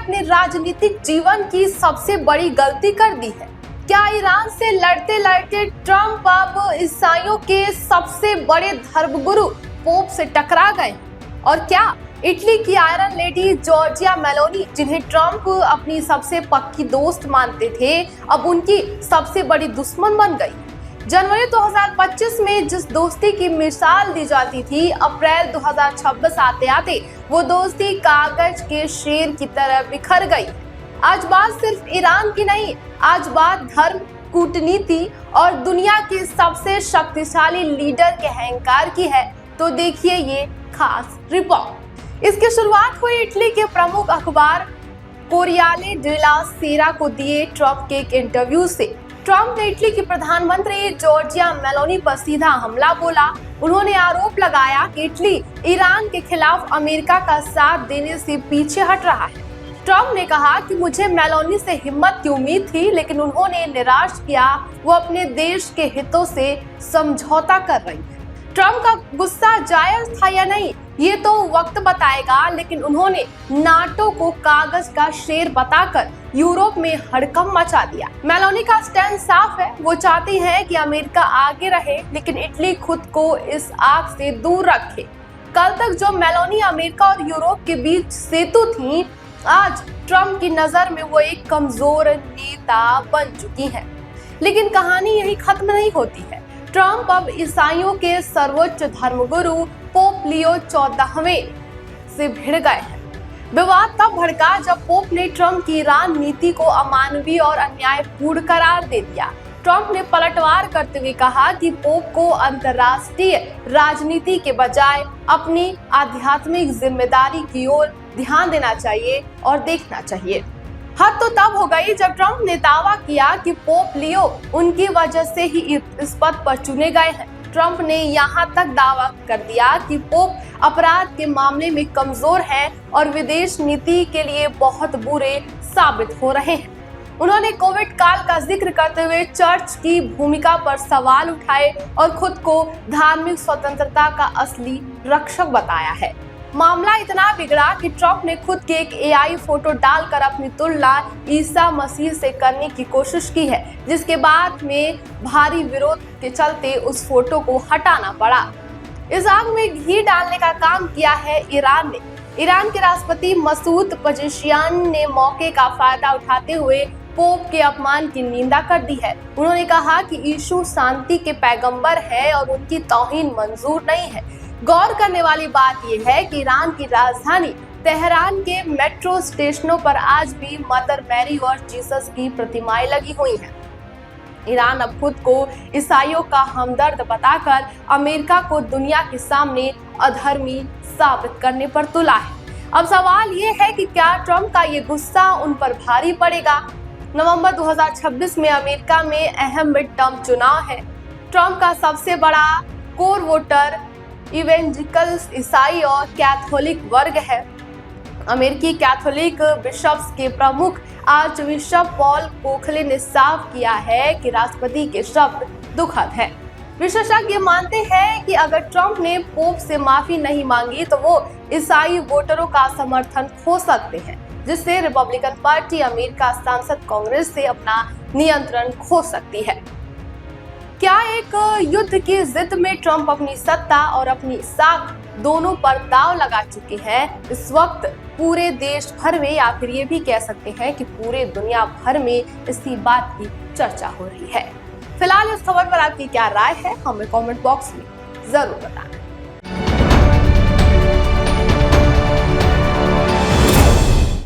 अपने राजनीतिक जीवन की सबसे बड़ी गलती कर दी है। क्या ईरान से लड़ते लड़ते ट्रंप अब ईसाइयों के सबसे बड़े धर्मगुरु पोप से टकरा गए? और क्या इटली की आयरन लेडी जॉर्जिया मेलोनी, जिन्हें ट्रंप अपनी सबसे पक्की दोस्त मानते थे, अब उनकी सबसे बड़ी दुश्मन बन गई? जनवरी 2025 में जिस दोस्ती की मिसाल दी जाती थी, अप्रैल 2026 आते आते वो दोस्ती कागज के शेर की तरह बिखर गई। आज बात सिर्फ ईरान की नहीं, आज बात धर्म, कूटनीति और दुनिया के सबसे शक्तिशाली लीडर के अहंकार की है। तो देखिए ये खास रिपोर्ट। इसकी शुरुआत हुई इटली के प्रमुख अखबार कोरियाले डेला सेरा को दिए ट्रंप के एक इंटरव्यू से। ट्रंप ने इटली की प्रधानमंत्री जॉर्जिया मेलोनी पर सीधा हमला बोला। उन्होंने आरोप लगाया कि इटली ईरान के खिलाफ अमेरिका का साथ देने से पीछे हट रहा है। ट्रंप ने कहा कि मुझे मेलोनी से हिम्मत की उम्मीद थी, लेकिन उन्होंने निराश किया। वो अपने देश के हितों से समझौता कर रही है। ट्रंप का गुस्सा जायज था या नहीं, ये तो वक्त बताएगा, लेकिन उन्होंने नाटो को कागज का शेर बताकर यूरोप में हड़कंप मचा दिया। मेलोनी का स्टैंड साफ है, वो चाहती हैं कि अमेरिका आगे रहे, लेकिन इटली खुद को इस आग से दूर रखे। कल तक जो मेलोनी अमेरिका और यूरोप के बीच सेतु थी, आज ट्रंप की नजर में वो एक कमजोर नेता बन चुकी हैं। लेकिन कहानी यही खत्म नहीं होती है। ट्रंप अब ईसाइयों के सर्वोच्च धर्मगुरु पोप लियो 14वें से भिड़ गए हैं। विवाद तब भड़का जब पोप ने ट्रंप की ईरान नीति को अमानवीय और अन्यायपूर्ण करार दे दिया। ट्रंप ने पलटवार करते हुए कहा कि पोप को अंतर्राष्ट्रीय राजनीति के बजाय अपनी आध्यात्मिक जिम्मेदारी की ओर ध्यान देना चाहिए और देखना चाहिए। हद तो तब हो गई जब ट्रंप ने दावा किया कि पोप लियो उनकी वजह से ही इस पद पर चुने गए हैं। ट्रंप ने यहाँ तक दावा कर दिया कि पोप अपराध के मामले में कमजोर हैं और विदेश नीति के लिए बहुत बुरे साबित हो रहे हैं। उन्होंने कोविड काल का जिक्र करते हुए चर्च की भूमिका पर सवाल उठाए और खुद को धार्मिक स्वतंत्रता का असली रक्षक बताया है। मामला इतना बिगड़ा कि ट्रंप ने खुद के एक एआई फोटो डालकर अपनी तुलना ईसा मसीह से करने की कोशिश की है, जिसके बाद में भारी विरोध के चलते उस फोटो को हटाना पड़ा। इस आग में घी डालने का काम किया है ईरान ने। ईरान के राष्ट्रपति मसूद पजेशियान ने मौके का फायदा उठाते हुए पोप के अपमान की निंदा कर दी है। उन्होंने कहा कि यीशु शांति के पैगंबर है और उनकी तौहीन मंजूर नहीं है। गौर करने वाली बात यह है कि ईरान की राजधानी तेहरान के मेट्रो स्टेशनों पर आज भी मदर मैरी और जीसस की प्रतिमाएं लगी हुई हैं। ईरान अब खुद को ईसाइयों का हमदर्द बताकर अमेरिका को दुनिया के सामने अधर्मी साबित करने पर तुला है। अब सवाल ये है कि क्या ट्रंप का ये गुस्सा उन पर भारी पड़ेगा? नवंबर 2026 में अमेरिका में अहम मिड टर्म चुनाव है। ट्रंप का सबसे बड़ा कोर वोटर इवेंजिकल्स ईसाई और कैथोलिक वर्ग है। अमेरिकी कैथोलिक बिशप्स के प्रमुख आर्च बिशप पॉल कोखले ने साफ किया है कि राष्ट्रपति के शब्द दुखद है। विशेषज्ञ मानते हैं कि अगर ट्रंप ने पोप से माफी नहीं मांगी तो वो ईसाई वोटरों का समर्थन खो सकते हैं, जिससे रिपब्लिकन पार्टी अमेरिका सांसद कांग्रेस से अपना नियंत्रण खो सकती है। क्या एक युद्ध की जिद में ट्रंप अपनी सत्ता और अपनी साख दोनों पर दांव लगा चुके हैं? इस वक्त पूरे देश भर में, या फिर ये भी कह सकते हैं कि पूरे दुनिया भर में इसी बात की चर्चा हो रही है। फिलहाल इस खबर पर आपकी क्या राय है, हमें कमेंट बॉक्स में जरूर बताएं।